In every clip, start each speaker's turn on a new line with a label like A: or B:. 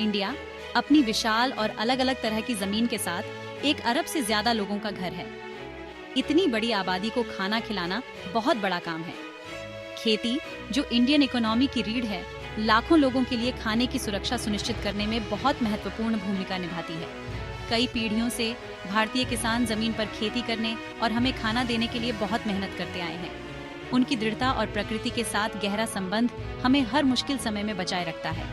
A: India अपनी विशाल और अलग अलग तरह की जमीन के साथ 1 अरब से ज्यादा लोगों का घर है। इतनी बड़ी आबादी को खाना खिलाना बहुत बड़ा काम है। खेती, जो इंडियन इकोनॉमी की रीढ़ है, लाखों लोगों के लिए खाने की सुरक्षा सुनिश्चित करने में बहुत महत्वपूर्ण भूमिका निभाती है। कई पीढ़ियों से भारतीय किसान जमीन पर खेती करने और हमें खाना देने के लिए बहुत मेहनत करते आए हैं। उनकी दृढ़ता और प्रकृति के साथ गहरा संबंध हमें हर मुश्किल समय में बचाए रखता है।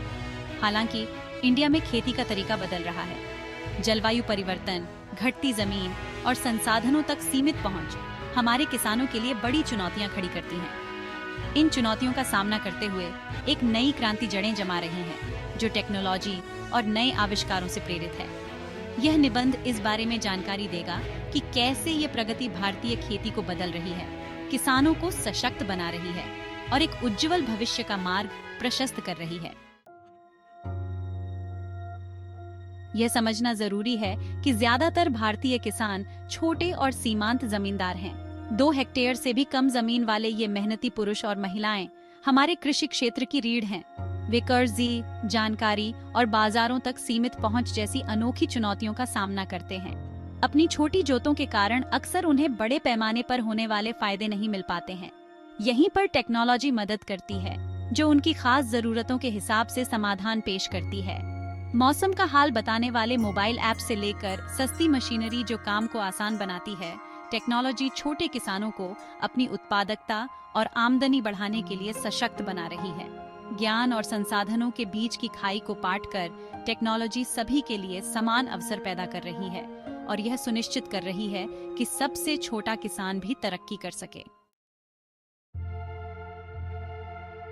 A: हालांकि इंडिया में खेती का तरीका बदल रहा है। जलवायु परिवर्तन, घटती जमीन और संसाधनों तक सीमित पहुंच हमारे किसानों के लिए बड़ी चुनौतियां खड़ी करती हैं। इन चुनौतियों का सामना करते हुए एक नई क्रांति जड़ें जमा रही है, जो टेक्नोलॉजी और नए आविष्कारों से प्रेरित है। यह निबंध इस बारे में जानकारी देगा कि कैसे ये प्रगति भारतीय खेती को बदल रही है, किसानों को सशक्त बना रही है और एक उज्जवल भविष्य का मार्ग प्रशस्त कर रही है। यह समझना जरूरी है कि ज्यादातर भारतीय किसान छोटे और सीमांत जमींदार हैं। 2 हेक्टेयर से भी कम जमीन वाले ये मेहनती पुरुष और महिलाएं हमारे कृषि क्षेत्र की रीढ़ हैं। वे कर्जी, जानकारी और बाजारों तक सीमित पहुंच जैसी अनोखी चुनौतियों का सामना करते हैं। अपनी छोटी जोतों के कारण अक्सर उन्हें बड़े पैमाने पर होने वाले फायदे नहीं मिल पाते हैं। यहीं पर टेक्नोलॉजी मदद करती है, जो उनकी खास जरूरतों के हिसाब से समाधान पेश करती है। मौसम का हाल बताने वाले मोबाइल ऐप से लेकर सस्ती मशीनरी जो काम को आसान बनाती है, टेक्नोलॉजी छोटे किसानों को अपनी उत्पादकता और आमदनी बढ़ाने के लिए सशक्त बना रही है। ज्ञान और संसाधनों के बीच की खाई को पाटकर टेक्नोलॉजी सभी के लिए समान अवसर पैदा कर रही है और यह सुनिश्चित कर रही है कि सबसे छोटा किसान भी तरक्की कर सके।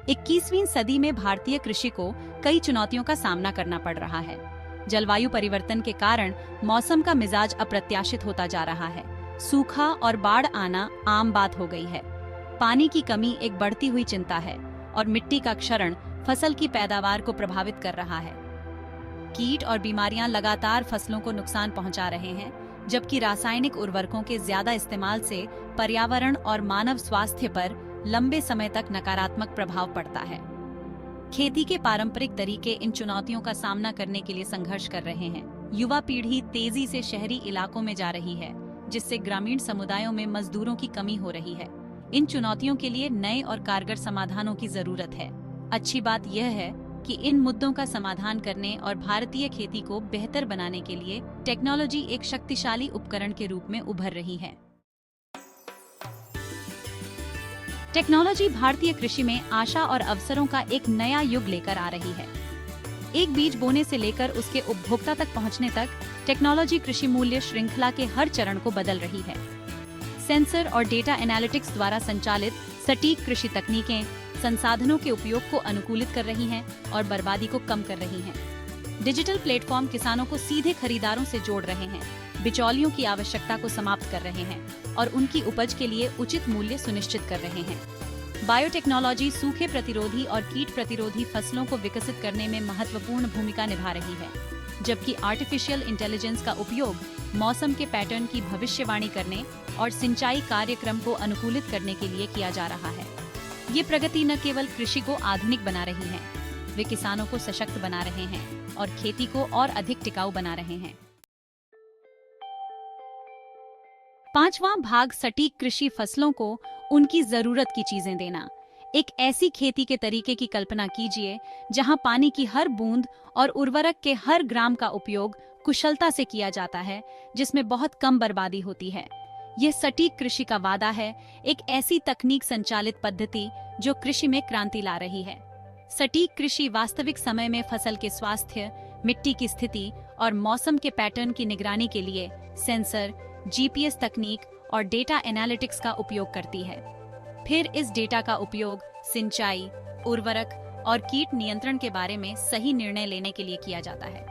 A: 21वीं सदी में भारतीय कृषि को कई चुनौतियों का सामना करना पड़ रहा है। जलवायु परिवर्तन के कारण मौसम का मिजाज अप्रत्याशित होता जा रहा है। सूखा और बाढ़ आना आम बात हो गई है। पानी की कमी एक बढ़ती हुई चिंता है और मिट्टी का क्षरण फसल की पैदावार को प्रभावित कर रहा है। कीट और बीमारियां लगातार फसलों को नुकसान पहुंचा रहे हैं, जबकि रासायनिक उर्वरकों के ज्यादा इस्तेमाल से पर्यावरण और मानव स्वास्थ्य पर लंबे समय तक नकारात्मक प्रभाव पड़ता है। खेती के पारंपरिक तरीके इन चुनौतियों का सामना करने के लिए संघर्ष कर रहे हैं। युवा पीढ़ी तेजी से शहरी इलाकों में जा रही है, जिससे ग्रामीण समुदायों में मजदूरों की कमी हो रही है। इन चुनौतियों के लिए नए और कारगर समाधानों की जरूरत है। अच्छी बात यह है कि इन मुद्दों का समाधान करने और भारतीय खेती को बेहतर बनाने के लिए टेक्नोलॉजी एक शक्तिशाली उपकरण के रूप में उभर रही है। टेक्नोलॉजी भारतीय कृषि में आशा और अवसरों का एक नया युग लेकर आ रही है। एक बीज बोने से लेकर उसके उपभोक्ता तक पहुंचने तक टेक्नोलॉजी कृषि मूल्य श्रृंखला के हर चरण को बदल रही है। सेंसर और डेटा एनालिटिक्स द्वारा संचालित सटीक कृषि तकनीकें संसाधनों के उपयोग को अनुकूलित कर रही हैं और बर्बादी को कम कर रही हैं। डिजिटल प्लेटफॉर्म किसानों को सीधे खरीदारों से जोड़ रहे हैं, बिचौलियों की आवश्यकता को समाप्त कर रहे हैं और उनकी उपज के लिए उचित मूल्य सुनिश्चित कर रहे हैं। बायोटेक्नोलॉजी सूखे प्रतिरोधी और कीट प्रतिरोधी फसलों को विकसित करने में महत्वपूर्ण भूमिका निभा रही है, जबकि आर्टिफिशियल इंटेलिजेंस का उपयोग मौसम के पैटर्न की भविष्यवाणी करने और सिंचाई कार्यक्रम को अनुकूलित करने के लिए किया जा रहा है। ये प्रगति न केवल कृषि को आधुनिक बना रही है, वे किसानों को सशक्त बना रहे हैं और खेती को और अधिक टिकाऊ बना रहे हैं। 5वां भाग, सटीक कृषि फसलों को उनकी जरूरत की चीजें देना। एक ऐसी खेती के तरीके की कल्पना कीजिए जहां पानी की हर बूंद और उर्वरक के हर ग्राम का उपयोग कुशलता से किया जाता है, जिसमें बहुत कम बर्बादी होती है। यह सटीक कृषि का वादा है, एक ऐसी तकनीक संचालित पद्धति जो कृषि में क्रांति ला रही है। सटीक कृषि वास्तविक समय में फसल के स्वास्थ्य, मिट्टी की स्थिति और मौसम के पैटर्न की निगरानी के लिए सेंसर, जीपीएस तकनीक और डेटा एनालिटिक्स का उपयोग करती है। फिर इस डेटा का उपयोग सिंचाई, उर्वरक और कीट नियंत्रण के बारे में सही निर्णय लेने के लिए किया जाता है।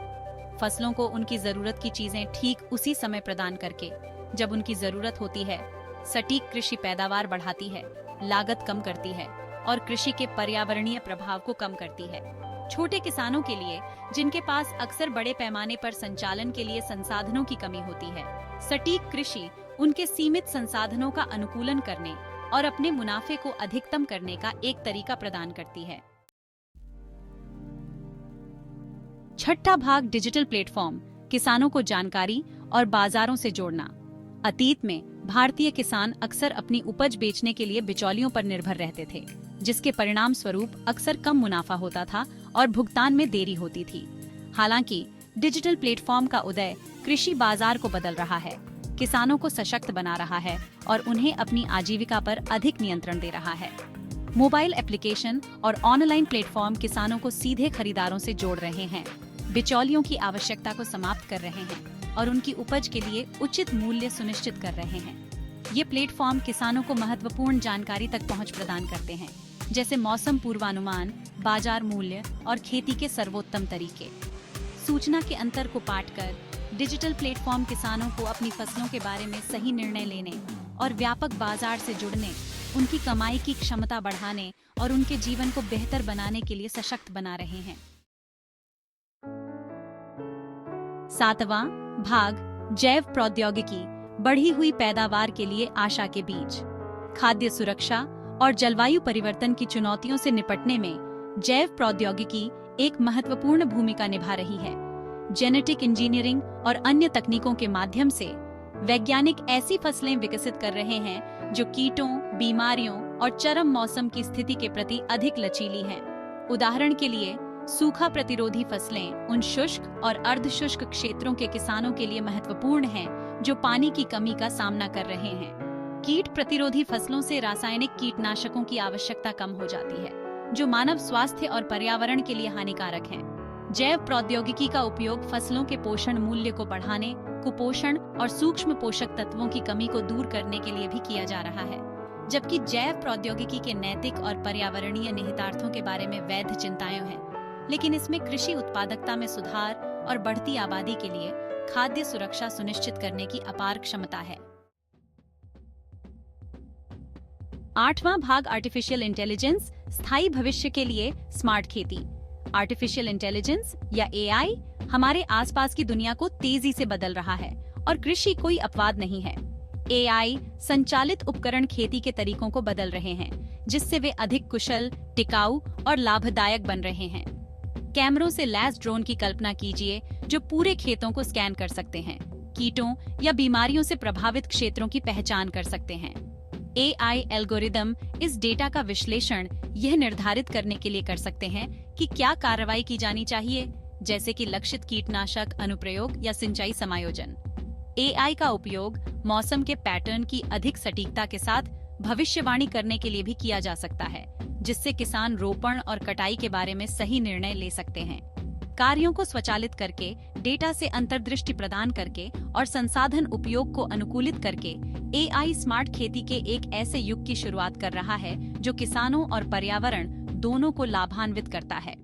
A: फसलों को उनकी जरूरत की चीजें ठीक उसी समय प्रदान करके, जब उनकी जरूरत होती है। सटीक कृषि पैदावार बढ़ाती है, लागत कम करती है और कृषि के पर्यावरणीय प्रभाव को कम करती है। छोटे किसानों के लिए, जिनके पास अक्सर बड़े पैमाने पर संचालन के लिए संसाधनों की कमी होती है, सटीक कृषि उनके सीमित संसाधनों का अनुकूलन करने और अपने मुनाफे को अधिकतम करने का एक तरीका प्रदान करती है। छठा भाग डिजिटल प्लेटफॉर्म, किसानों को जानकारी और बाजारों से जोड़ना। अतीत में भारतीय किसान अक्सर अपनी उपज बेचने के लिए बिचौलियों पर निर्भर रहते थे, जिसके परिणाम स्वरूप अक्सर कम मुनाफा होता था और भुगतान में देरी होती थी। हालांकि डिजिटल प्लेटफॉर्म का उदय कृषि बाजार को बदल रहा है, किसानों को सशक्त बना रहा है और उन्हें अपनी आजीविका पर अधिक नियंत्रण दे रहा है। मोबाइल एप्लीकेशन और ऑनलाइन प्लेटफॉर्म किसानों को सीधे खरीदारों से जोड़ रहे हैं, बिचौलियों की आवश्यकता को समाप्त कर रहे हैं और उनकी उपज के लिए उचित मूल्य सुनिश्चित कर रहे हैं। ये प्लेटफॉर्म किसानों को महत्वपूर्ण जानकारी तक पहुंच प्रदान करते हैं, जैसे मौसम पूर्वानुमान, बाजार मूल्य और खेती के सर्वोत्तम तरीके। सूचना के अंतर को पाटकर डिजिटल प्लेटफॉर्म किसानों को अपनी फसलों के बारे में सही निर्णय लेने और व्यापक बाजार से जुड़ने, उनकी कमाई की क्षमता बढ़ाने और उनके जीवन को बेहतर बनाने के लिए सशक्त बना रहे हैं। सातवां भाग जैव प्रौद्योगिकी, बढ़ी हुई पैदावार के लिए आशा के बीज। खाद्य सुरक्षा और जलवायु परिवर्तन की चुनौतियों से निपटने में जैव प्रौद्योगिकी एक महत्वपूर्ण भूमिका निभा रही है। जेनेटिक इंजीनियरिंग और अन्य तकनीकों के माध्यम से वैज्ञानिक ऐसी फसलें विकसित कर रहे हैं जो कीटों, बीमारियों और चरम मौसम की स्थिति के प्रति अधिक लचीली हैं। उदाहरण के लिए, सूखा प्रतिरोधी फसलें उन शुष्क और अर्ध शुष्क क्षेत्रों के किसानों के लिए महत्वपूर्ण हैं जो पानी की कमी का सामना कर रहे हैं। कीट प्रतिरोधी फसलों से रासायनिक कीटनाशकों की आवश्यकता कम हो जाती है, जो मानव स्वास्थ्य और पर्यावरण के लिए हानिकारक हैं। जैव प्रौद्योगिकी का उपयोग फसलों के पोषण मूल्य को बढ़ाने, कुपोषण और सूक्ष्म पोषक तत्वों की कमी को दूर करने के लिए भी किया जा रहा है। जबकि जैव प्रौद्योगिकी के नैतिक और पर्यावरणीय निहितार्थों के बारे में वैध चिंताएं हैं, लेकिन इसमें कृषि उत्पादकता में सुधार और बढ़ती आबादी के लिए खाद्य सुरक्षा सुनिश्चित करने की अपार क्षमता है। आठवां भाग आर्टिफिशियल इंटेलिजेंस, स्थायी भविष्य के लिए स्मार्ट खेती। आर्टिफिशियल इंटेलिजेंस या एआई हमारे आसपास की दुनिया को तेजी से बदल रहा है और कृषि कोई अपवाद नहीं है। एआई संचालित उपकरण खेती के तरीकों को बदल रहे हैं, जिससे वे अधिक कुशल, टिकाऊ और लाभदायक बन रहे हैं। कैमरों से लैस ड्रोन की कल्पना कीजिए, जो पूरे खेतों को स्कैन कर सकते हैं, कीटों या बीमारियों से प्रभावित क्षेत्रों की पहचान कर सकते हैं। एआई एल्गोरिदम इस डेटा का विश्लेषण यह निर्धारित करने के लिए कर सकते हैं कि क्या कार्रवाई की जानी चाहिए, जैसे कि लक्षित कीटनाशक अनुप्रयोग या सिंचाई समायोजन। एआई का उपयोग मौसम के पैटर्न की अधिक सटीकता के साथ भविष्यवाणी करने के लिए भी किया जा सकता है, जिससे किसान रोपण और कटाई के बारे में सही निर्णय ले सकते हैं। कार्यों को स्वचालित करके, डेटा से अंतर्दृष्टि प्रदान करके और संसाधन उपयोग को अनुकूलित करके एआई स्मार्ट खेती के एक ऐसे युग की शुरुआत कर रहा है जो किसानों और पर्यावरण दोनों को लाभान्वित करता है।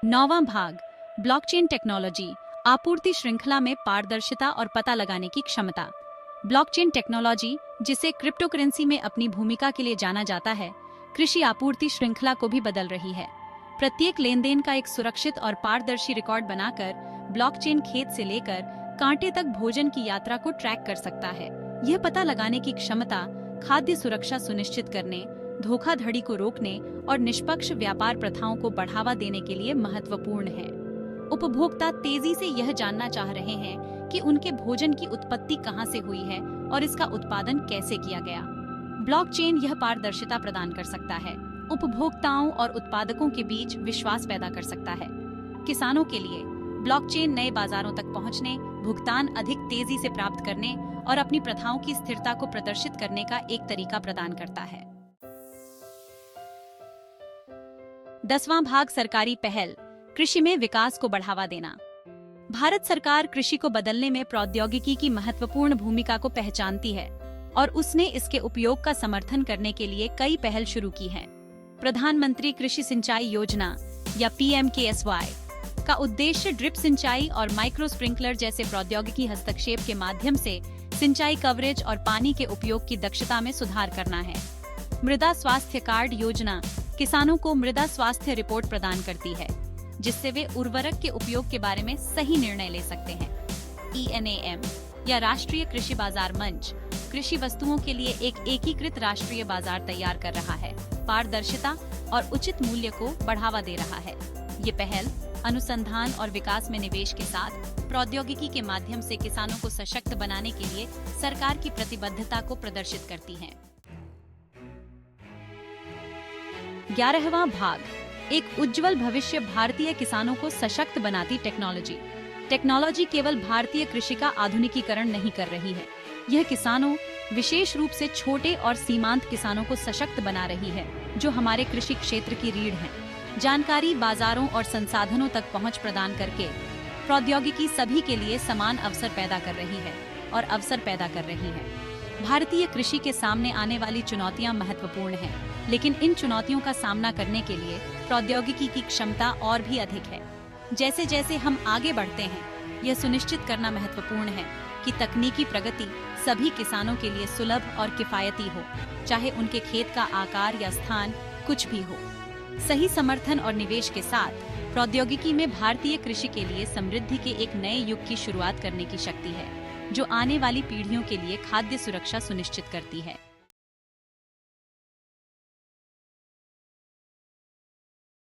A: नौवां भाग ब्लॉकचेन टेक्नोलॉजी, आपूर्ति श्रृंखला में पारदर्शिता और पता लगाने की क्षमता। ब्लॉकचेन टेक्नोलॉजी, जिसे क्रिप्टोकरेंसी में अपनी भूमिका के लिए जाना जाता है, कृषि आपूर्ति श्रृंखला को भी बदल रही है। प्रत्येक लेनदेन का एक सुरक्षित और पारदर्शी रिकॉर्ड बनाकर ब्लॉकचेन खेत से लेकर कांटे तक भोजन की यात्रा को ट्रैक कर सकता है। यह पता लगाने की क्षमता खाद्य सुरक्षा सुनिश्चित करने, धोखाधड़ी को रोकने और निष्पक्ष व्यापार प्रथाओं को बढ़ावा देने के लिए महत्वपूर्ण है। उपभोक्ता तेजी से यह जानना चाह रहे हैं कि उनके भोजन की उत्पत्ति कहां से हुई है और इसका उत्पादन कैसे किया गया। ब्लॉकचेन यह पारदर्शिता प्रदान कर सकता है, उपभोक्ताओं और उत्पादकों के बीच विश्वास पैदा कर सकता है। किसानों के लिए ब्लॉकचेन नए बाजारों तक पहुंचने, भुगतान अधिक तेजी से प्राप्त करने और अपनी प्रथाओं की स्थिरता को प्रदर्शित करने का एक तरीका प्रदान करता है। 10वां भाग सरकारी पहल, कृषि में विकास को बढ़ावा देना। भारत सरकार कृषि को बदलने में प्रौद्योगिकी की महत्वपूर्ण भूमिका को पहचानती है और उसने इसके उपयोग का समर्थन करने के लिए कई पहल शुरू की हैं। प्रधानमंत्री कृषि सिंचाई योजना या PMKSY का उद्देश्य ड्रिप सिंचाई और माइक्रो स्प्रिंकलर जैसे प्रौद्योगिकी हस्तक्षेप के माध्यम से सिंचाई कवरेज और पानी के उपयोग की दक्षता में सुधार करना है। मृदा स्वास्थ्य कार्ड योजना किसानों को मृदा स्वास्थ्य रिपोर्ट प्रदान करती है, जिससे वे उर्वरक के उपयोग के बारे में सही निर्णय ले सकते हैं। ENAM या राष्ट्रीय कृषि बाजार मंच कृषि वस्तुओं के लिए एक एकीकृत राष्ट्रीय बाजार तैयार कर रहा है। पारदर्शिता और उचित मूल्य को बढ़ावा दे रहा है। ये पहल अनुसंधान और विकास में निवेश के साथ प्रौद्योगिकी के माध्यम से किसानों को सशक्त बनाने के लिए सरकार की प्रतिबद्धता को प्रदर्शित करती है। 11वां भाग, एक उज्जवल भविष्य भारतीय किसानों को सशक्त बनाती टेक्नोलॉजी। टेक्नोलॉजी केवल भारतीय कृषि का आधुनिकीकरण नहीं कर रही है, यह किसानों, विशेष रूप से छोटे और सीमांत किसानों को सशक्त बना रही है, जो हमारे कृषि क्षेत्र की रीढ़ हैं। जानकारी, बाजारों और संसाधनों तक पहुंच प्रदान करके प्रौद्योगिकी सभी के लिए समान अवसर पैदा कर रही है और अवसर पैदा कर रही है। भारतीय कृषि के सामने आने वाली चुनौतियां महत्वपूर्ण हैं, लेकिन इन चुनौतियों का सामना करने के लिए प्रौद्योगिकी की क्षमता और भी अधिक है। जैसे जैसे हम आगे बढ़ते हैं, यह सुनिश्चित करना महत्वपूर्ण है कि तकनीकी प्रगति सभी किसानों के लिए सुलभ और किफायती हो, चाहे उनके खेत का आकार या स्थान कुछ भी हो। सही समर्थन और निवेश के साथ प्रौद्योगिकी में भारतीय कृषि के लिए समृद्धि के एक नए युग की शुरुआत करने की शक्ति है, जो आने वाली पीढ़ियों के लिए खाद्य सुरक्षा सुनिश्चित करती है।